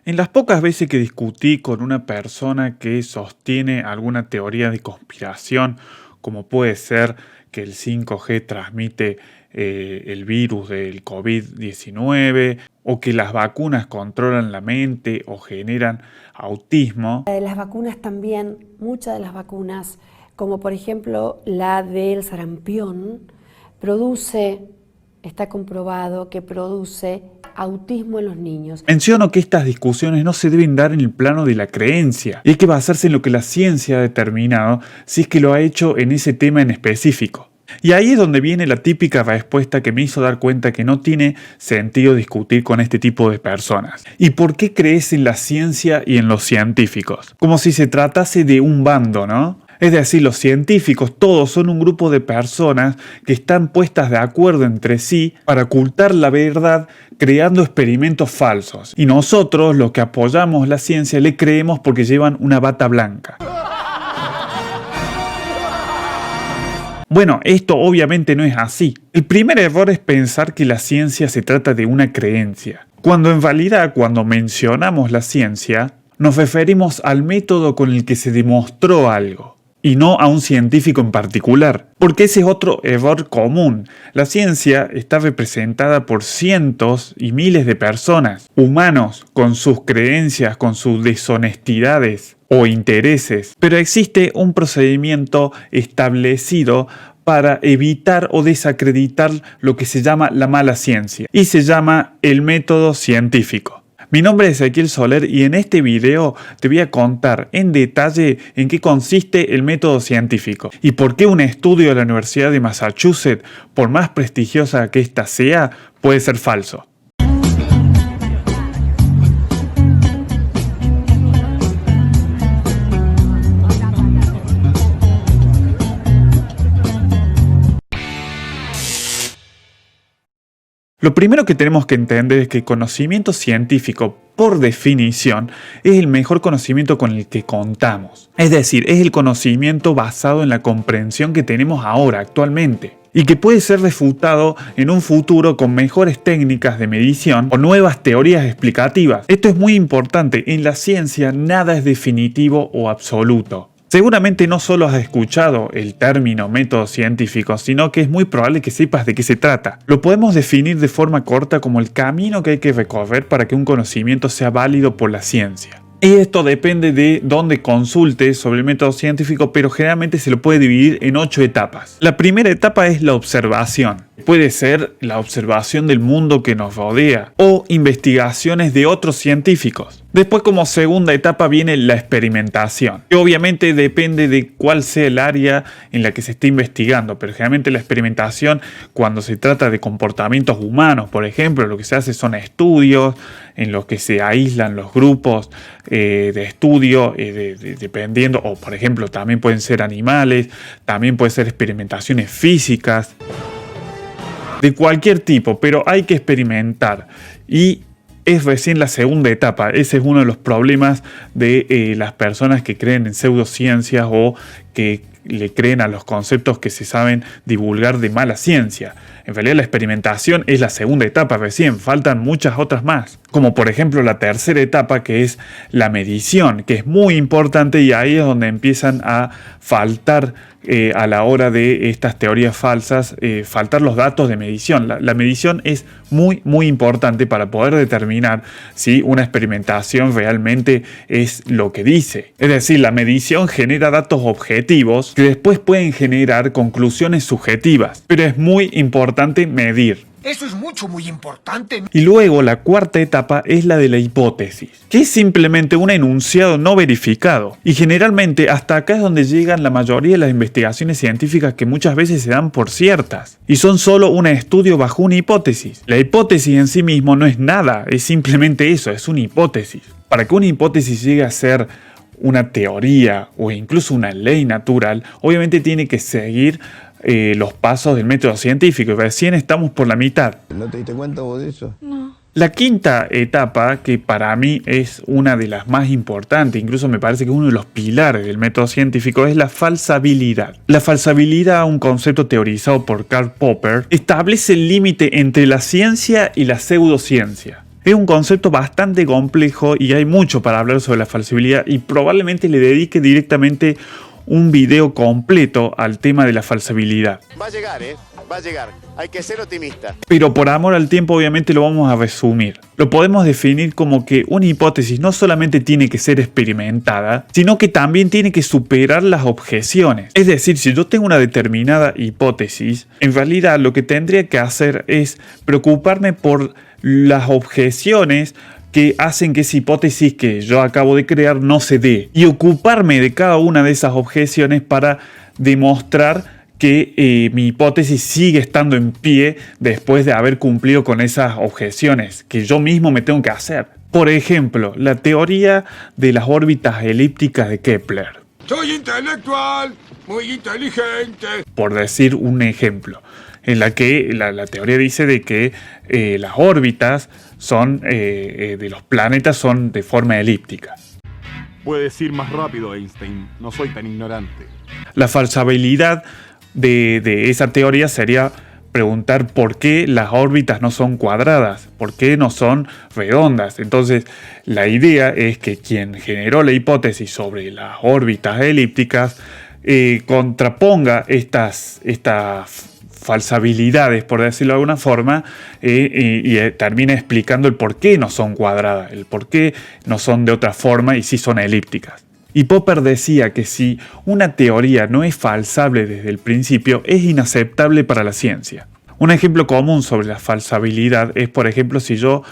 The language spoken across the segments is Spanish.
En las pocas veces que discutí con una persona que sostiene alguna teoría de conspiración, como puede ser que el 5G transmite el virus del COVID-19 o que las vacunas controlan la mente o generan autismo. Las vacunas también, muchas de las vacunas, como por ejemplo la del sarampión, está comprobado que produce autismo en los niños. Menciono que estas discusiones no se deben dar en el plano de la creencia, y hay que basarse en lo que la ciencia ha determinado si es que lo ha hecho en ese tema en específico. Y ahí es donde viene la típica respuesta que me hizo dar cuenta que no tiene sentido discutir con este tipo de personas. ¿Y por qué crees en la ciencia y en los científicos? Como si se tratase de un bando, ¿no? Es decir, los científicos todos son un grupo de personas que están puestas de acuerdo entre sí para ocultar la verdad creando experimentos falsos. Y nosotros, los que apoyamos la ciencia, le creemos porque llevan una bata blanca. Bueno, esto obviamente no es así. El primer error es pensar que la ciencia se trata de una creencia, cuando en realidad cuando mencionamos la ciencia, nos referimos al método con el que se demostró algo, y no a un científico en particular, porque ese es otro error común. La ciencia está representada por cientos y miles de personas, humanos, con sus creencias, con sus deshonestidades o intereses, pero existe un procedimiento establecido para evitar o desacreditar lo que se llama la mala ciencia, y se llama el método científico. Mi nombre es Ezequiel Soler y en este video te voy a contar en detalle en qué consiste el método científico y por qué un estudio de la Universidad de Massachusetts, por más prestigiosa que ésta sea, puede ser falso. Lo primero que tenemos que entender es que el conocimiento científico, por definición, es el mejor conocimiento con el que contamos. Es decir, es el conocimiento basado en la comprensión que tenemos ahora, actualmente, y que puede ser refutado en un futuro con mejores técnicas de medición o nuevas teorías explicativas. Esto es muy importante. En la ciencia nada es definitivo o absoluto. Seguramente no solo has escuchado el término método científico, sino que es muy probable que sepas de qué se trata. Lo podemos definir de forma corta como el camino que hay que recorrer para que un conocimiento sea válido por la ciencia. Y esto depende de dónde consultes sobre el método científico, pero generalmente se lo puede dividir en 8 etapas. La primera etapa es la observación. Puede ser la observación del mundo que nos rodea o investigaciones de otros científicos. Después, como segunda etapa, viene la experimentación, que obviamente depende de cuál sea el área en la que se esté investigando, pero generalmente la experimentación, cuando se trata de comportamientos humanos, por ejemplo, lo que se hace son estudios en los que se aíslan los grupos de estudio, dependiendo, o por ejemplo también pueden ser animales, también pueden ser experimentaciones físicas, de cualquier tipo, pero hay que experimentar y es recién la segunda etapa. Ese es uno de los problemas de las personas que creen en pseudociencias o que le creen a los conceptos que se saben divulgar de mala ciencia. En realidad la experimentación es la segunda etapa recién, faltan muchas otras más. Como por ejemplo la tercera etapa, que es la medición, que es muy importante, y ahí es donde empiezan a faltar a la hora de estas teorías falsas, faltar los datos de medición. La medición es muy importante para poder determinar si una experimentación realmente es lo que dice. Es decir, la medición genera datos objetivos que después pueden generar conclusiones subjetivas, pero es muy importante medir. Eso es muy importante. Y luego la cuarta etapa es la de la hipótesis, que es simplemente un enunciado no verificado. Y generalmente hasta acá es donde llegan la mayoría de las investigaciones científicas, que muchas veces se dan por ciertas y son solo un estudio bajo una hipótesis. La hipótesis en sí mismo no es nada, es simplemente eso, es una hipótesis. Para que una hipótesis llegue a ser una teoría o incluso una ley natural, obviamente tiene que seguir los pasos del método científico. Recién estamos por la mitad. ¿No te diste cuenta vos de eso? No. La quinta etapa, que para mí es una de las más importantes, incluso me parece que es uno de los pilares del método científico, es la falsabilidad. La falsabilidad, un concepto teorizado por Karl Popper, establece el límite entre la ciencia y la pseudociencia. Es un concepto bastante complejo y hay mucho para hablar sobre la falsabilidad y probablemente le dedique directamente un video completo al tema de la falsabilidad. Va a llegar, va a llegar. Hay que ser optimista. Pero por amor al tiempo obviamente lo vamos a resumir. Lo podemos definir como que una hipótesis no solamente tiene que ser experimentada, sino que también tiene que superar las objeciones. Es decir, si yo tengo una determinada hipótesis, en realidad lo que tendría que hacer es preocuparme por las objeciones que hacen que esa hipótesis que yo acabo de crear no se dé. Y ocuparme de cada una de esas objeciones para demostrar que mi hipótesis sigue estando en pie después de haber cumplido con esas objeciones que yo mismo me tengo que hacer. Por ejemplo, la teoría de las órbitas elípticas de Kepler. Soy intelectual, muy inteligente. Por decir un ejemplo, en la que la teoría dice de que las órbitas son, de los planetas son de forma elíptica. Puedes ir más rápido, Einstein. No soy tan ignorante. La falsabilidad de esa teoría sería preguntar por qué las órbitas no son cuadradas, por qué no son redondas. Entonces, la idea es que quien generó la hipótesis sobre las órbitas elípticas contraponga estas falsabilidades, por decirlo de alguna forma, y termina explicando el por qué no son cuadradas, el por qué no son de otra forma y sí son elípticas. Y Popper decía que si una teoría no es falsable desde el principio, es inaceptable para la ciencia. Un ejemplo común sobre la falsabilidad es, por ejemplo, si yo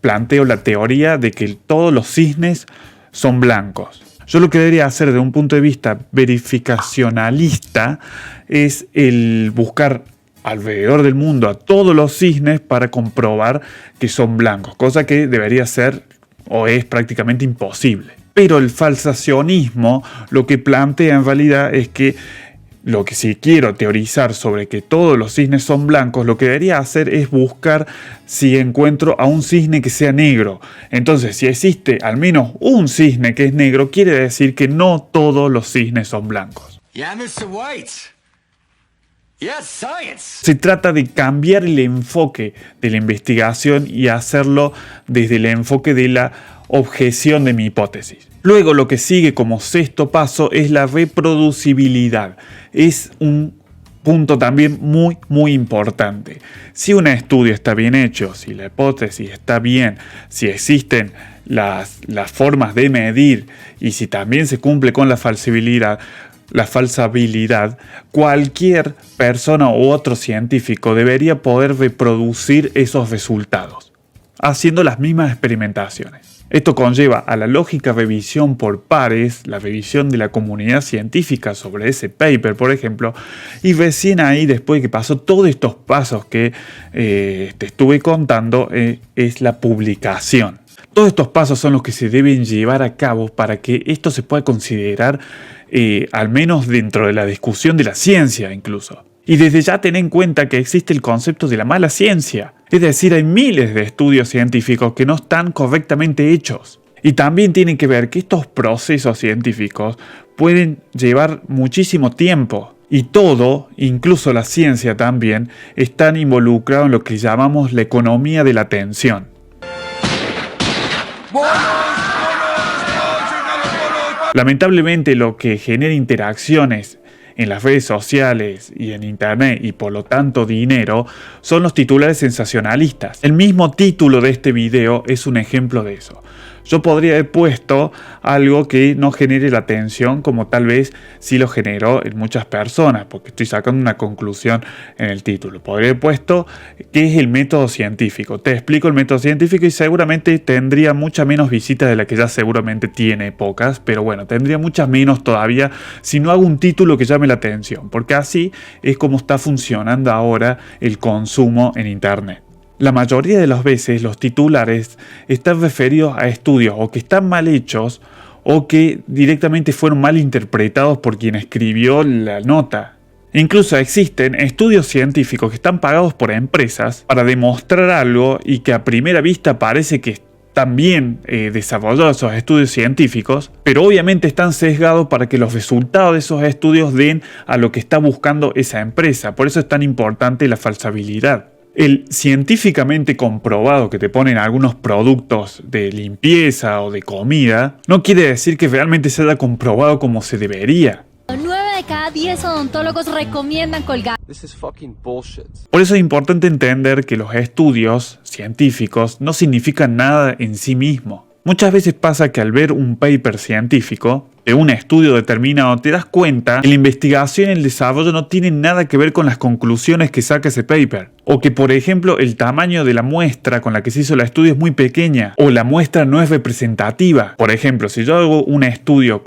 planteo la teoría de que todos los cisnes son blancos. Yo lo que debería hacer desde un punto de vista verificacionalista es el buscar alrededor del mundo a todos los cisnes para comprobar que son blancos, cosa que debería ser o es prácticamente imposible. Pero el falsacionismo lo que plantea en realidad es que lo que si quiero teorizar sobre que todos los cisnes son blancos, lo que debería hacer es buscar si encuentro a un cisne que sea negro. Entonces, si existe al menos un cisne que es negro, quiere decir que no todos los cisnes son blancos. Yeah, Mr. White. Yes, science. Se trata de cambiar el enfoque de la investigación y hacerlo desde el enfoque de la objeción de mi hipótesis. Luego lo que sigue como sexto paso es la reproducibilidad. Es un punto también muy importante. Si un estudio está bien hecho, si la hipótesis está bien, si existen las formas de medir y si también se cumple con la falsabilidad, cualquier persona u otro científico debería poder reproducir esos resultados, haciendo las mismas experimentaciones. Esto conlleva a la lógica revisión por pares, la revisión de la comunidad científica sobre ese paper, por ejemplo, y recién ahí, después de que pasó todos estos pasos que te estuve contando, es la publicación. Todos estos pasos son los que se deben llevar a cabo para que esto se pueda considerar al menos dentro de la discusión de la ciencia incluso. Y desde ya ten en cuenta que existe el concepto de la mala ciencia. Es decir, hay miles de estudios científicos que no están correctamente hechos. Y también tienen que ver que estos procesos científicos pueden llevar muchísimo tiempo. Y todo, incluso la ciencia también, están involucrados en lo que llamamos la economía de la atención. Lamentablemente lo que genera interacciones en las redes sociales y en internet y por lo tanto dinero son los titulares sensacionalistas. El mismo título de este video es un ejemplo de eso. Yo podría haber puesto algo que no genere la atención como tal vez sí lo generó en muchas personas, porque estoy sacando una conclusión en el título. Podría haber puesto qué es el método científico. Te explico el método científico y seguramente tendría muchas menos visitas de las que ya seguramente tiene, pocas, pero bueno, tendría muchas menos todavía si no hago un título que llame la atención, porque así es como está funcionando ahora el consumo en internet. La mayoría de las veces los titulares están referidos a estudios o que están mal hechos o que directamente fueron mal interpretados por quien escribió la nota. Incluso existen estudios científicos que están pagados por empresas para demostrar algo y que a primera vista parece que están bien desarrollados esos estudios científicos, pero obviamente están sesgados para que los resultados de esos estudios den a lo que está buscando esa empresa. Por eso es tan importante la falsabilidad. el científicamente comprobado que te ponen algunos productos de limpieza o de comida no quiere decir que realmente se haya comprobado como se debería. 9 de cada 10 odontólogos recomiendan colgar. Por eso es importante entender que los estudios científicos no significan nada en sí mismos. Muchas veces pasa que al ver un paper científico de un estudio determinado te das cuenta que la investigación y el desarrollo no tienen nada que ver con las conclusiones que saca ese paper. O que, por ejemplo, el tamaño de la muestra con la que se hizo el estudio es muy pequeña. O la muestra no es representativa. Por ejemplo, si yo hago un estudio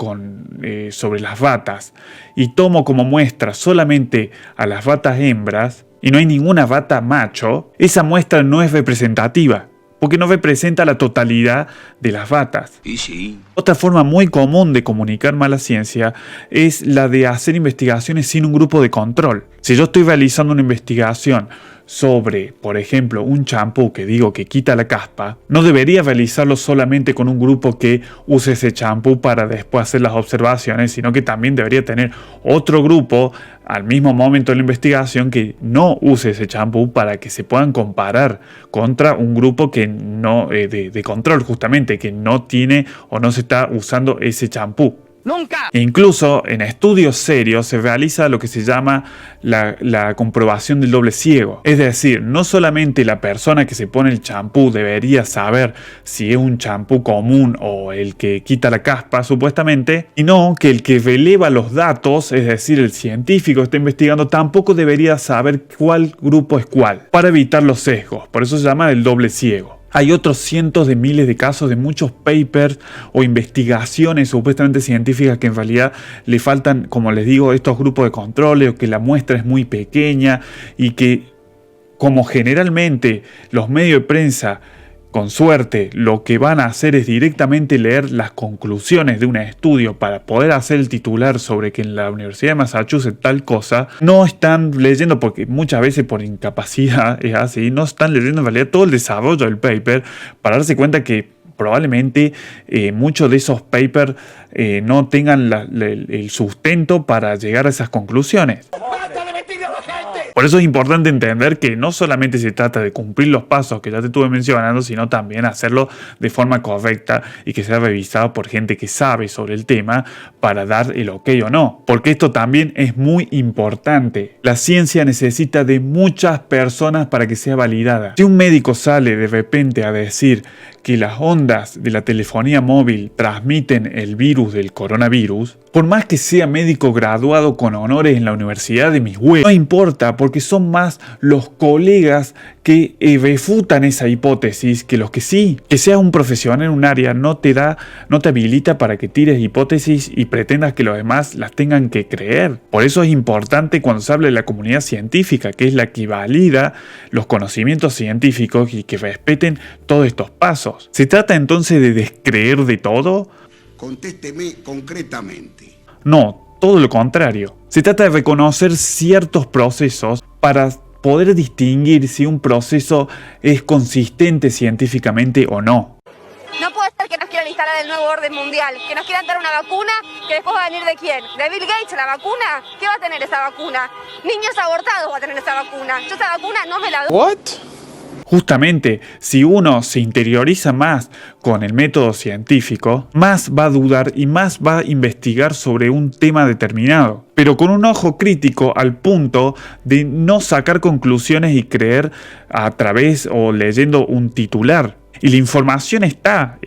sobre las ratas y tomo como muestra solamente a las ratas hembras y no hay ninguna rata macho, esa muestra no es representativa, porque no representa la totalidad de las ratas. Y sí. Otra forma muy común de comunicar mala ciencia es la de hacer investigaciones sin un grupo de control. Si yo estoy realizando una investigación sobre, por ejemplo, un champú que digo que quita la caspa, no debería realizarlo solamente con un grupo que use ese champú para después hacer las observaciones, sino que también debería tener otro grupo al mismo momento de la investigación que no use ese champú para que se puedan comparar contra un grupo que no de control, justamente, que no tiene o no se está usando ese champú. ¡Nunca! Incluso en estudios serios se realiza lo que se llama la comprobación del doble ciego. Es decir, no solamente la persona que se pone el champú debería saber si es un champú común o el que quita la caspa, supuestamente, sino que el que releva los datos, es decir, el científico que está investigando, tampoco debería saber cuál grupo es cuál, para evitar los sesgos. Por eso se llama el doble ciego. Hay otros cientos de miles de casos de muchos papers o investigaciones supuestamente científicas que en realidad le faltan, como les digo, estos grupos de control, o que la muestra es muy pequeña y que, como generalmente los medios de prensa, con suerte, lo que van a hacer es directamente leer las conclusiones de un estudio para poder hacer el titular sobre que en la Universidad de Massachusetts tal cosa, no están leyendo, porque muchas veces por incapacidad es así, no están leyendo en realidad todo el desarrollo del paper para darse cuenta que probablemente muchos de esos papers no tengan el sustento para llegar a esas conclusiones. Por eso es importante entender que no solamente se trata de cumplir los pasos que ya te estuve mencionando, sino también hacerlo de forma correcta y que sea revisado por gente que sabe sobre el tema para dar el ok o no. Porque esto también es muy importante. La ciencia necesita de muchas personas para que sea validada. Si un médico sale de repente a decir que las ondas de la telefonía móvil transmiten el virus del coronavirus, por más que sea médico graduado con honores en la universidad de mis huevos, no importa, porque son más los colegas que refutan esa hipótesis que los que sí. Que seas un profesional en un área no te habilita para que tires hipótesis y pretendas que los demás las tengan que creer. Por eso es importante cuando se habla de la comunidad científica, que es la que valida los conocimientos científicos y que respeten todos estos pasos. ¿Se trata entonces de descreer de todo? Contésteme concretamente. No, todo lo contrario. Se trata de reconocer ciertos procesos para poder distinguir si un proceso es consistente científicamente o no. No puede ser que nos quieran instalar el nuevo orden mundial, que nos quieran dar una vacuna que después va a venir de quién, de Bill Gates la vacuna. ¿Qué va a tener esa vacuna? Niños abortados va a tener esa vacuna. Yo esa vacuna no me la doy. What? Justamente, si uno se interioriza más con el método científico, más va a dudar y más va a investigar sobre un tema determinado, pero con un ojo crítico al punto de no sacar conclusiones y creer a través o leyendo un titular. Y la información está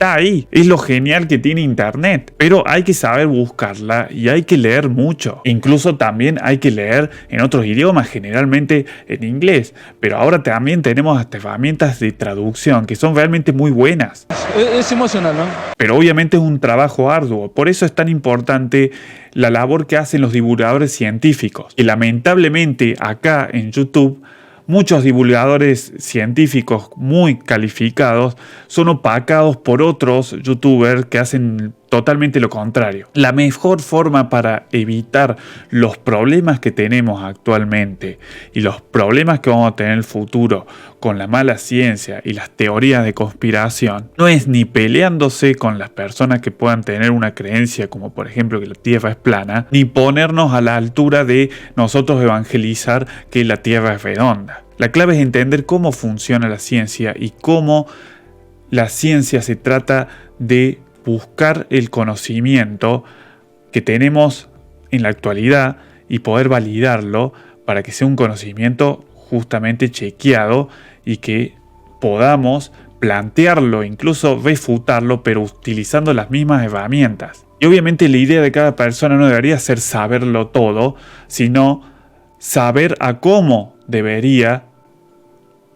ahí. Es lo genial que tiene Internet. Pero hay que saber buscarla y hay que leer mucho. Incluso también hay que leer en otros idiomas, generalmente en inglés. Pero ahora también tenemos hasta herramientas de traducción que son realmente muy buenas. Es emocional, ¿no? Pero obviamente es un trabajo arduo. Por eso es tan importante la labor que hacen los divulgadores científicos. Y lamentablemente acá en YouTube, muchos divulgadores científicos muy calificados son opacados por otros youtubers que hacen totalmente lo contrario. La mejor forma para evitar los problemas que tenemos actualmente y los problemas que vamos a tener en el futuro con la mala ciencia y las teorías de conspiración no es ni peleándose con las personas que puedan tener una creencia como por ejemplo que la Tierra es plana, ni ponernos a la altura de nosotros evangelizar que la Tierra es redonda. La clave es entender cómo funciona la ciencia y cómo la ciencia se trata de buscar el conocimiento que tenemos en la actualidad y poder validarlo para que sea un conocimiento justamente chequeado y que podamos plantearlo, incluso refutarlo, pero utilizando las mismas herramientas. Y obviamente la idea de cada persona no debería ser saberlo todo, sino saber a cómo debería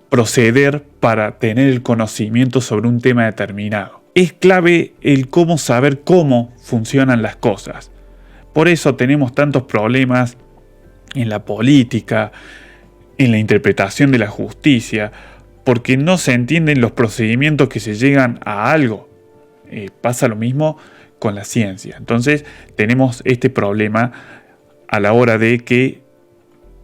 proceder para tener el conocimiento sobre un tema determinado. Es clave el cómo saber cómo funcionan las cosas. Por eso tenemos tantos problemas en la política, en la interpretación de la justicia, porque no se entienden los procedimientos que se llegan a algo. Pasa lo mismo con la ciencia. Entonces tenemos este problema a la hora de que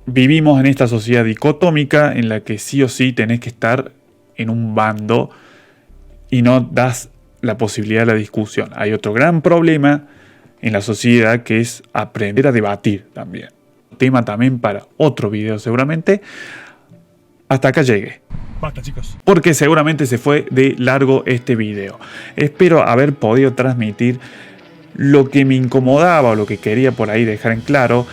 vivimos en esta sociedad dicotómica en la que sí o sí tenés que estar en un bando y no das la posibilidad de la discusión. Hay otro gran problema en la sociedad que es aprender a debatir también. Tema también para otro video seguramente. Hasta acá llegué. Basta, chicos. Porque seguramente se fue de largo este video. Espero haber podido transmitir lo que me incomodaba o lo que quería por ahí dejar en claro.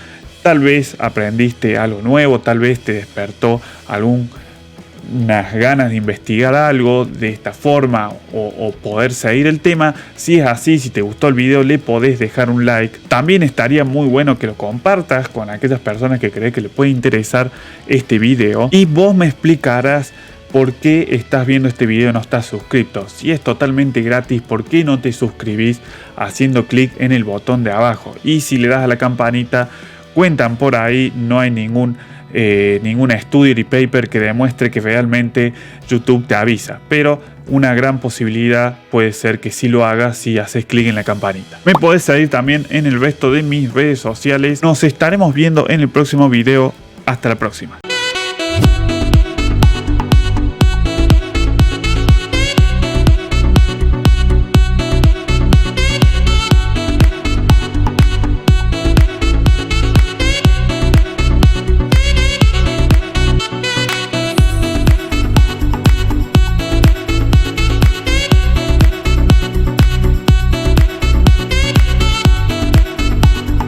Tal vez aprendiste algo nuevo, tal vez te despertó algunas ganas de investigar algo de esta forma o poder seguir el tema. Si es así, si te gustó el video, le podés dejar un like. También estaría muy bueno que lo compartas con aquellas personas que crees que le puede interesar este video. Y vos me explicarás por qué estás viendo este video y no estás suscrito. Si es totalmente gratis, ¿por qué no te suscribís haciendo clic en el botón de abajo? Y si le das a la campanita, cuentan por ahí, no hay ningún estudio y paper que demuestre que realmente YouTube te avisa, pero una gran posibilidad puede ser que sí lo hagas si haces clic en la campanita. Me podés seguir también en el resto de mis redes sociales. Nos estaremos viendo en el próximo video. Hasta la próxima.